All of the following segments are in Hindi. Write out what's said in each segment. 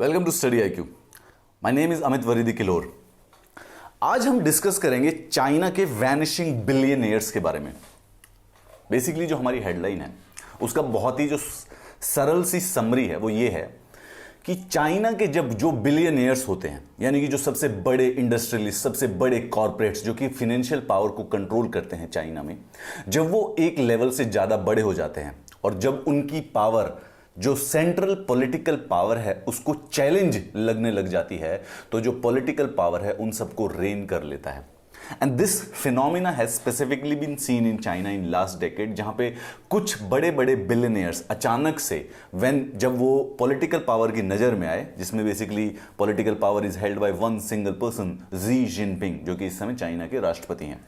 Welcome to study IQ। My name is Amit Varidi Kilor. आज हम डिस्कस करेंगे चाइना के वैनिशिंग बिलियनियर्स के बारे में। बेसिकली जो हमारी हेडलाइन है उसका बहुत ही जो सरल सी समरी है वो ये है कि चाइना के जब जो बिलियनियर्स होते हैं, यानी कि जो सबसे बड़े इंडस्ट्रियलिस्ट, सबसे बड़े कॉर्पोरेट्स जो कि फाइनेंशियल पावर को कंट्रोल करते हैं चाइना में, जब वो एक लेवल से ज्यादा बड़े हो जाते हैं और जब उनकी पावर जो सेंट्रल पॉलिटिकल पावर है उसको चैलेंज लगने लग जाती है, तो जो पॉलिटिकल पावर है उन सबको रेन कर लेता है। And this phenomena has specifically been seen in China in last decade, जहां पे कुछ बड़े बड़े बिलियनियर्स अचानक से जब वो पॉलिटिकल पावर की नजर में आए, जिसमें basically political power is held by one single person, Xi Jinping, जो कि इस समय चाइना के राष्ट्रपति हैं,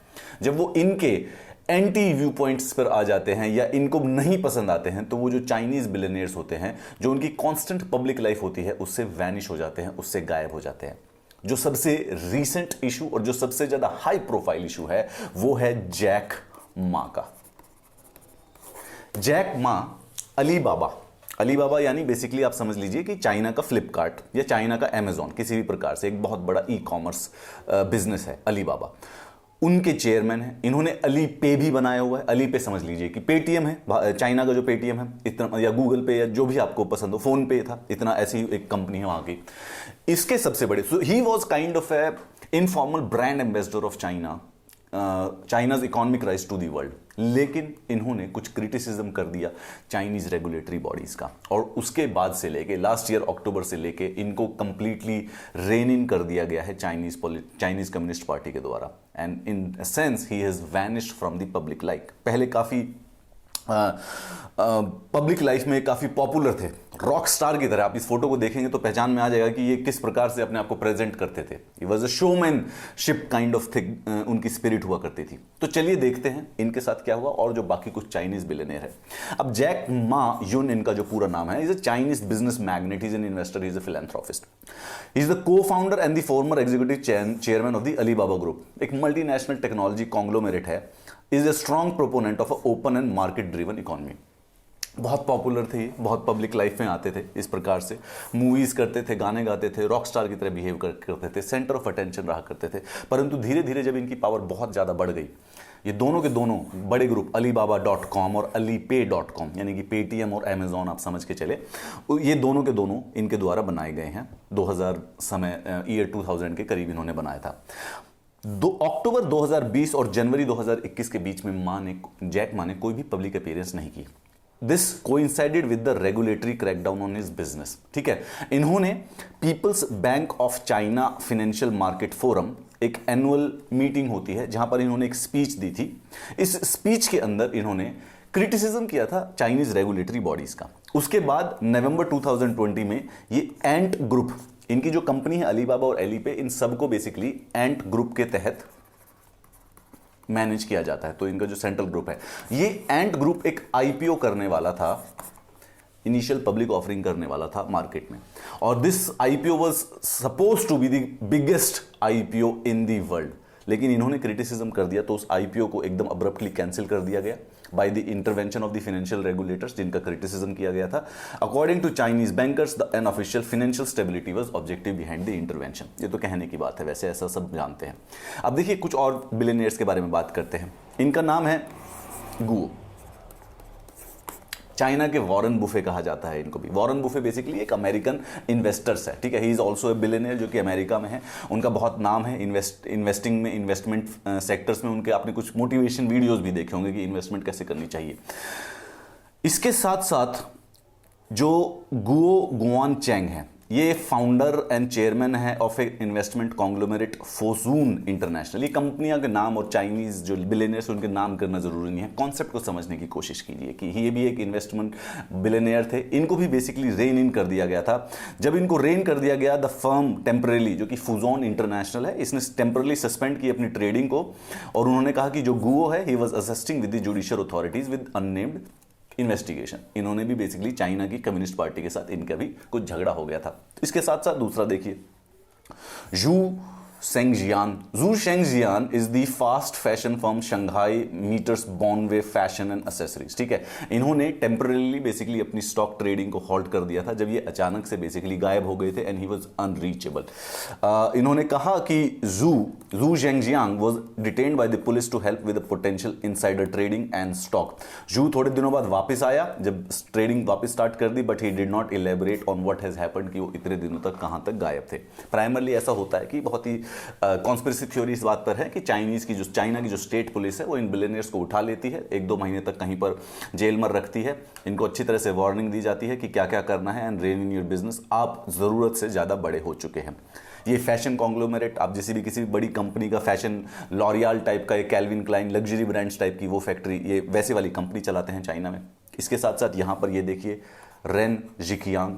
जब वो इनके एंटी व्यू पॉइंट्स पर आ जाते हैं या इनको नहीं पसंद आते हैं, तो वो जो चाइनीज बिलियनियर्स होते हैं, जो उनकी कांस्टेंट पब्लिक लाइफ होती है, उससे वैनिश हो जाते हैं, उससे गायब हो जाते हैं। जो सबसे रीसेंट इशू और जो सबसे ज्यादा हाई प्रोफाइल इशू है वो है जैक मा का। जैक मा अलीबाबा यानी बेसिकली आप समझ लीजिए कि चाइना का फ्लिपकार्ट या चाइना का अमेजॉन, किसी भी प्रकार से एक बहुत बड़ा ई कॉमर्स बिजनेस है अलीबाबा। उनके चेयरमैन हैं। इन्होंने अली पे भी बनाया हुआ है। अली पे समझ लीजिए कि पेटीएम है, चाइना का जो पेटीएम है इतना, या गूगल पे या जो भी आपको पसंद हो, फोन पे था, इतना ऐसी एक कंपनी है वहां की। इसके सबसे बड़े, so he was kind of a informal brand ambassador of China, China's economic rise to the world. लेकिन इन्होंने कुछ क्रिटिसिज्म कर दिया चाइनीज रेगुलेटरी बॉडीज का, और उसके बाद से लेके लास्ट ईयर अक्टूबर से लेके इनको कंप्लीटली रेन इन कर दिया गया है चाइनीज कम्युनिस्ट पार्टी के द्वारा। And in sense he has vanished from the public life. पहले काफी पब्लिक लाइफ में काफी पॉपुलर थे, रॉक स्टार की तरह। आप इस फोटो को देखेंगे तो पहचान में आ जाएगा कि ये किस प्रकार से अपने आप को प्रेजेंट करते थे। He was a showmanship kind of thing, उनकी स्पिरिट हुआ करती थी। तो चलिए देखते हैं इनके साथ क्या हुआ और जो बाकी कुछ चाइनीज बिलियनियर है। अब जैक मा युन इनका जो पूरा नाम है, is a Chinese business magnate, is an investor, is a philanthropist, is the co-founder and the former executive chairman of the Alibaba group. एक मल्टीनेशनल टेक्नोलॉजी कॉन्ग्लोमेरेट है। Is a strong proponent of a open and market driven economy. बहुत पॉपुलर थे, बहुत पब्लिक लाइफ में आते थे, इस प्रकार से मूवीज करते थे, गाने गाते थे, रॉक स्टार की तरह बिहेव करते थे, सेंटर ऑफ अटेंशन रहा करते थे। परंतु धीरे धीरे जब इनकी पावर बहुत ज़्यादा बढ़ गई, ये दोनों के दोनों बड़े ग्रुप Alibaba.com और Alipay.com, यानी कि पेटीएम और अमेजॉन आप समझ के चले, ये दोनों के दोनों इनके द्वारा बनाए गए हैं। 2000 ईयर 2000 के करीब इन्होंने बनाया था। अक्टूबर 2020 और जनवरी 2021 के बीच में जैक मा ने कोई भी पब्लिक अपीयरेंस नहीं की। This coincided with the regulatory crackdown on his business. ठीक है, इन्होंने People's Bank of China financial market forum, एक एनुअल मीटिंग होती है जहां पर इन्होंने एक स्पीच दी थी। इस स्पीच के अंदर इन्होंने क्रिटिसिज्म किया था चाइनीज रेगुलेटरी बॉडीज का। उसके बाद नवंबर 2020 में ये एंट ग्रुप, इनकी जो कंपनी है अलीबाबा और एलीपे, इन सबको बेसिकली एंट ग्रुप के तहत मैनेज किया जाता है। तो इनका जो सेंट्रल ग्रुप है, ये एंट ग्रुप एक आईपीओ करने वाला था, इनिशियल पब्लिक ऑफरिंग करने वाला था मार्केट में, और this IPO was suppose to be the biggest IPO in the world. लेकिन इन्होंने क्रिटिसिज्म कर दिया, तो उस आईपीओ को एकदम अब्रप्टली कैंसिल कर दिया गया by the intervention of the financial regulators, जिनका क्रिटिसिज्म किया गया था। According to Chinese bankers, the unofficial financial stability was objective behind the intervention. ये तो कहने की बात है, वैसे ऐसा सब जानते हैं। अब देखिए कुछ और बिलियनियर्स के बारे में बात करते हैं। इनका नाम है गुओ। चाइना के वॉरेन बुफे कहा जाता है इनको भी। वॉरेन बुफे बेसिकली एक अमेरिकन इन्वेस्टर्स है। ठीक है, he is also a billionaire, जो कि अमेरिका में है। उनका बहुत नाम है इन्वेस्टिंग में, इन्वेस्टमेंट सेक्टर्स में। उनके आपने कुछ मोटिवेशन वीडियोस भी देखे होंगे कि इन्वेस्टमेंट कैसे करनी चाहिए। इसके साथ साथ जो गुओ गुआन चैंग है, ये फाउंडर एंड चेयरमैन है of a investment conglomerate Fosun International. ये कंपनियां के नाम और चाइनीज जो बिलियनियर्स उनके नाम करना जरूरी नहीं है, कॉन्सेप्ट को समझने की कोशिश कीजिए कि ये भी एक इन्वेस्टमेंट बिलियनियर थे। इनको भी बेसिकली रेन इन कर दिया गया था। जब इनको रेन कर दिया गया, द फर्म टेम्परली, जो कि फुजोन इंटरनेशनल है, इसने टेम्परली सस्पेंड की अपनी ट्रेडिंग को, और उन्होंने कहा कि जो गुओ है, he was assisting with the judicial authorities with unnamed investigation. इन्होंने भी बेसिकली चाइना की कम्युनिस्ट पार्टी के साथ इनका भी कुछ झगड़ा हो गया था। इसके साथ साथ दूसरा देखिए, Zhou Chengjian. Zhou Chengjian is the fast fashion firm Shanghai Metersbonwe fashion and accessories. ठीक है, इन्होंने टेम्पररीली बेसिकली अपनी स्टॉक ट्रेडिंग को हॉल्ट कर दिया था जब ये अचानक से बेसिकली गायब हो गए थे एंड ही वाज अनरीचेबल। इन्होंने कहा कि Zhou Chengjian was detained by the police to help with potential insider trading and stock. Zhou थोड़े दिनों बाद वापस आया जब ट्रेडिंग वापस स्टार्ट कर दी, but he did not elaborate on what has happened कि वो इतने दिनों तक कहां तक गायब थे। प्राइमरली ऐसा होता है कि बहुत ही कॉन्स्पिरेसी थ्योरी इस बात पर है कि चाइना की जो स्टेट पुलिस है वो इन बिलियनियर्स को उठा लेती है, 1-2 महीने तक कहीं पर जेल में रखती है, इनको अच्छी तरह से वार्निंग दी जाती है कि क्या क्या करना है and rain in your business, आप जरूरत से ज्यादा बड़े हो चुके हैं। ये फैशन कॉन्ग्लोमेरेट, आप किसी भी बड़ी कंपनी का फैशन, लॉरियल टाइप का, Calvin Klein luxury brands type की वो फैक्ट्री, ये वैसे वाली कंपनी चलाते हैं चाइना में। इसके साथ साथ यहां पर ये देखिए रेन जिकियांग,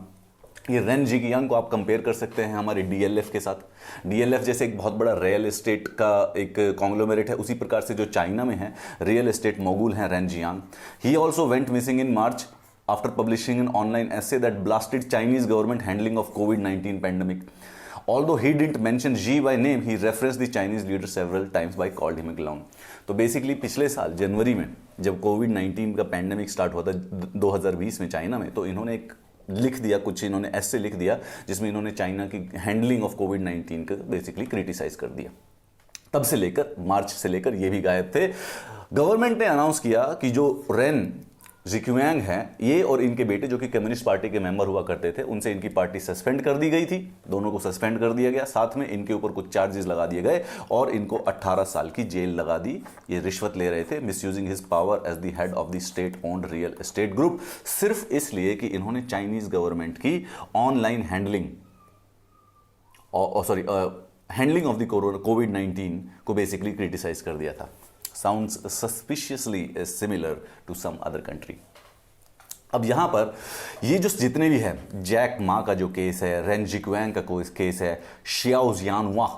ये रेन जिकियांग को आप कंपेयर कर सकते हैं हमारे डीएलएफ के साथ। डीएलएफ जैसे एक बहुत बड़ा रियल एस्टेट का एक कॉन्ग्लोमेरेट है, उसी प्रकार से जो चाइना में है रियल एस्टेट मोगुल हैं rain Jiang. He also went missing in March after publishing an online essay that blasted Chinese government handling of COVID-19 pandemic. Although he didn't mention Xi by name, he referenced the Chinese leader several times by called him a clown. तो बेसिकली पिछले साल जनवरी में जब कोविड-19 का पैंडेमिक स्टार्ट हुआ था 2020 में चाइना में, तो इन्होंने एक लिख दिया, कुछ इन्होंने ऐसे लिख दिया जिसमें इन्होंने चाइना की हैंडलिंग ऑफ कोविड-19 का बेसिकली क्रिटिसाइज कर दिया। तब से लेकर मार्च से लेकर ये भी गायब थे। गवर्नमेंट ने अनाउंस किया कि जो रेन जिक्युयांग हैं, ये और इनके बेटे जो कि कम्युनिस्ट पार्टी के मेंबर हुआ करते थे, उनसे इनकी पार्टी सस्पेंड कर दी गई थी, दोनों को सस्पेंड कर दिया गया, साथ में इनके ऊपर कुछ चार्जेस लगा दिए गए और इनको 18 साल की जेल लगा दी। ये रिश्वत ले रहे थे, misusing his power as the head of the state owned real estate group, सिर्फ इसलिए कि इन्होंने चाइनीज गवर्नमेंट की online handling handling of the कोविड-19 को बेसिकली क्रिटिसाइज कर दिया था। Sounds suspiciously similar to some other country. अब यहां पर ये जो जितने भी है, जैक मा का जो केस है, रेन जिक्युयांग का केस है, शियाओ जियानवा,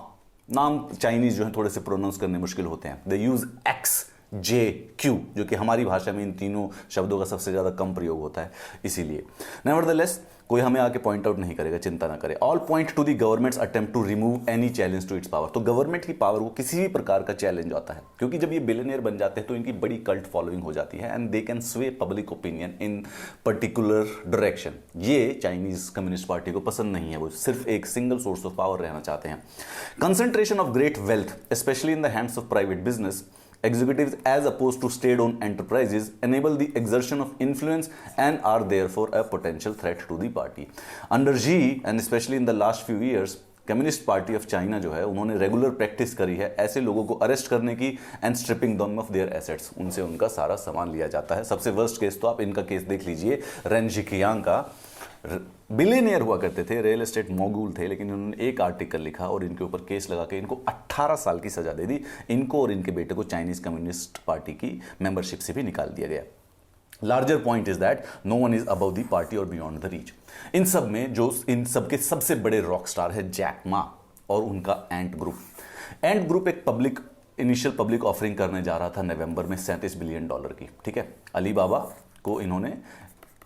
नाम चाइनीज जो है थोड़े से प्रोनाउंस करने मुश्किल होते हैं, दे यूज XJQ, जो कि हमारी भाषा में इन तीनों शब्दों का सबसे ज्यादा कम प्रयोग होता है, इसीलिए नेवरदलेस कोई हमें आके पॉइंट आउट नहीं करेगा, चिंता ना करें। All point to the government's attempt to remove any challenge to its power. तो गवर्नमेंट की पावर को किसी भी प्रकार का चैलेंज आता है, क्योंकि जब ये बिलियनियर बन जाते हैं तो इनकी बड़ी कल्ट फॉलोइंग हो जाती है एंड दे कैन स्वे public opinion in particular direction. ये चाइनीज कम्युनिस्ट पार्टी को पसंद नहीं है, वो सिर्फ एक सिंगल सोर्स ऑफ पावर रहना चाहते हैं। Concentration of great wealth specially in the hands of private business executives as opposed to state-owned enterprises enable the exertion of influence and are therefore a potential threat to the party. Under Xi and especially in the last few years, communist party of China जो है उन्होंने रेगुलर प्रैक्टिस करी है ऐसे लोगों को अरेस्ट करने की and stripping them of their assets, उनसे उनका सारा सामान लिया जाता है। सबसे वर्स्ट केस तो आप इनका केस देख लीजिए, रेन जिकियांग का। बिलियनियर हुआ करते थे, रियल एस्टेट मोगुल थे, लेकिन उन्होंने एक आर्टिकल लिखा और इनके ऊपर केस लगा के इनको 18 साल की सजा दे दी। इनको और इनके बेटे को चाइनीज कम्युनिस्ट पार्टी की मेंबरशिप से भी निकाल दिया गया। Larger point is that no one is above the party और बियॉन्ड द रीच। इन सब में जो इन सब के सबसे बड़े रॉक स्टार है जैक मा और उनका एंट ग्रुप। एंट ग्रुप एक इनिशियल पब्लिक ऑफरिंग करने जा रहा था नवंबर में $37 बिलियन की। ठीक है, अलीबाबा को इन्होंने,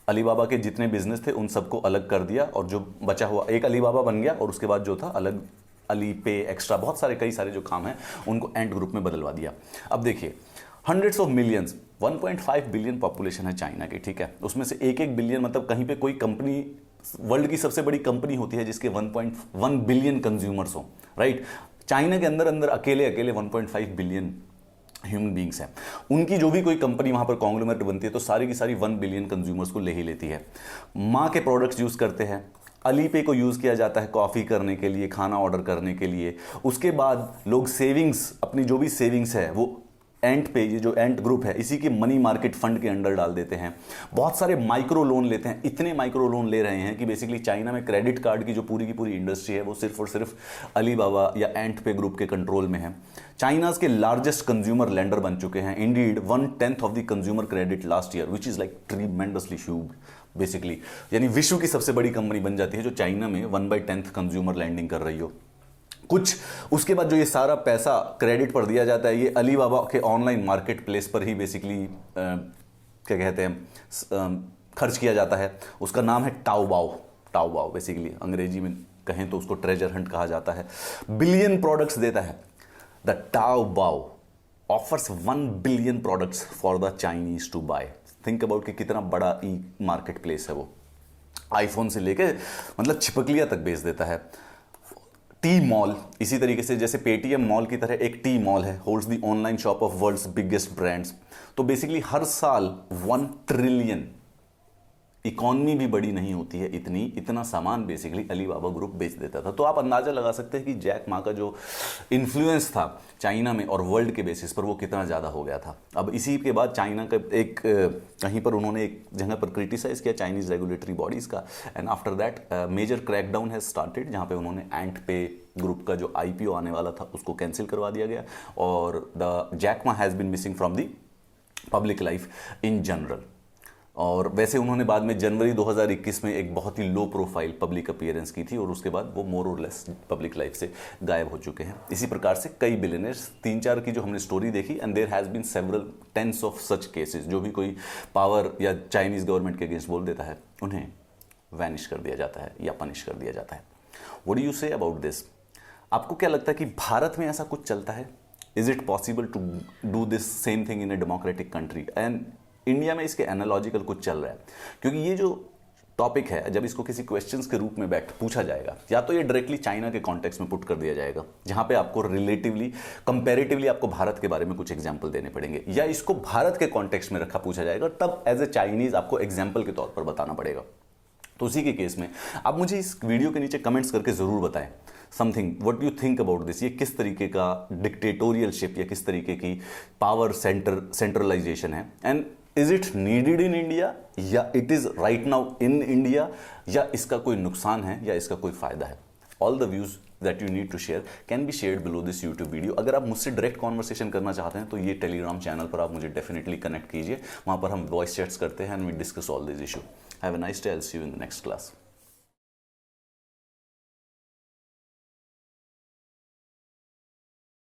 अलीबाबा के जितने बिजनेस थे उन सबको अलग कर दिया और जो बचा हुआ एक अलीबाबा बन गया और उसके बाद जो था अलग अली पे एक्स्ट्रा बहुत सारे कई सारे जो काम हैं उनको एंट ग्रुप में बदलवा दिया। अब देखिए, hundreds of millions, 1.5 billion population है चाइना की। ठीक है, उसमें से 1-1 बिलियन, मतलब कहीं पे कोई कंपनी, वर्ल्ड की सबसे बड़ी कंपनी होती है जिसके 1.1 बिलियन कंज्यूमर्स हो, राइट। चाइना के अंदर अंदर अकेले 1.5 बिलियन ह्यूमन बींग्स हैं। उनकी जो भी कोई कंपनी वहां पर कॉन्ग्लोमेरेट बनती है तो सारी की सारी 1 बिलियन कंज्यूमर्स को ले ही लेती है। माँ के प्रोडक्ट्स यूज करते हैं, अली पे को यूज किया जाता है कॉफी करने के लिए, खाना ऑर्डर करने के लिए। उसके बाद लोग सेविंग्स, अपनी जो भी सेविंग्स है वो एंट पे, ये जो एंट ग्रुप है इसी के मनी मार्केट फंड के अंडर डाल देते हैं। बहुत सारे माइक्रो लोन लेते हैं, इतने माइक्रो लोन ले रहे हैं कि बेसिकली चाइना में क्रेडिट कार्ड की जो पूरी की पूरी इंडस्ट्री है वो सिर्फ और सिर्फ अलीबाबा या एंट पे ग्रुप के कंट्रोल में है। चाइनाज के लार्जेस्ट कंज्यूमर लेंडर बन चुके हैं। Indeed 1/10 of the consumer credit last year, which is like tremendously huge basically, यानी विश्व की सबसे बड़ी कंपनी बन जाती है जो चाइना में 1/10 कंज्यूमर लैंडिंग कर रही हो। कुछ उसके बाद जो ये सारा पैसा क्रेडिट पर दिया जाता है ये अलीबाबा के ऑनलाइन मार्केट प्लेस पर ही बेसिकली क्या कहते हैं खर्च किया जाता है। उसका नाम है टाओबाओ बेसिकली अंग्रेजी में कहें तो उसको ट्रेजर हंट कहा जाता है, बिलियन प्रोडक्ट्स देता है। The Taobao offers 1 billion products for the Chinese to buy. Think about कि कितना बड़ा ई मार्केट प्लेस है वो। आईफोन से लेके मतलब छिपकलियां तक बेच देता है। टी मॉल इसी तरीके से, जैसे पेटीएम मॉल की तरह एक टी मॉल है, holds the online shop of world's biggest brands. तो बेसिकली हर साल 1 ट्रिलियन, इकॉनमी भी बड़ी नहीं होती है इतना सामान बेसिकली अलीबाबा ग्रुप बेच देता था। तो आप अंदाजा लगा सकते हैं कि जैक मा का जो इन्फ्लुएंस था चाइना में और वर्ल्ड के बेसिस पर वो कितना ज़्यादा हो गया था। अब इसी के बाद चाइना का एक कहीं पर उन्होंने एक जगह पर क्रिटिसाइज किया चाइनीज रेगुलेटरी बॉडीज़ का, and after that major crackdown has started, जहाँ पे उन्होंने एंट पे ग्रुप का जो IPO आने वाला था उसको कैंसिल करवा दिया गया, और the Jack Ma has been missing from the public life in general. और वैसे उन्होंने बाद में जनवरी 2021 में एक बहुत ही लो प्रोफाइल पब्लिक अपीयरेंस की थी, और उसके बाद वो मोर और लेस पब्लिक लाइफ से गायब हो चुके हैं। इसी प्रकार से कई बिलियनर्स, 3-4 की जो हमने स्टोरी देखी, and there has been several tens of such cases. जो भी कोई पावर या चाइनीज गवर्नमेंट के अगेंस्ट बोल देता है उन्हें वैनिश कर दिया जाता है या पनिश कर दिया जाता है। What do you say about this? आपको क्या लगता है कि भारत में ऐसा कुछ चलता है? Is it possible to do this same thing in a democratic country? And India में इसके एनालॉजिकल कुछ चल रहा है, क्योंकि ये जो टॉपिक है जब इसको किसी क्वेश्चंस के रूप में पूछा जाएगा, या तो ये डायरेक्टली चाइना के कॉन्टेक्स्ट में पुट कर दिया जाएगा, जहां पे आपको रिलेटिवली कंपैरेटिवली आपको भारत के बारे में कुछ एग्जांपल देने पड़ेंगे, या इसको भारत के कॉन्टेक्स्ट में रखा पूछा जाएगा, तब एज ए चाइनीज आपको एग्जाम्पल के तौर पर बताना पड़ेगा। तो उसी के केस में आप मुझे इस वीडियो के नीचे कमेंट्स करके ज़रूर बताएं something, what you think about this. ये किस तरीके का डिक्टेटोरियलशिप या किस तरीके की पावर सेंट्रलाइजेशन है, and is it needed in India, या it is right now in India, या इसका कोई नुकसान है या इसका कोई फायदा है। All the views that you need to share can be shared below this YouTube video. अगर आप मुझसे डायरेक्ट कॉन्वर्सेशन करना चाहते हैं तो ये टेलीग्राम चैनल पर आप मुझे डेफिनेटली कनेक्ट कीजिए, वहां पर हम वॉइस चैट्स करते हैं and we discuss all this issue. Have a nice day, I will see you in the next class.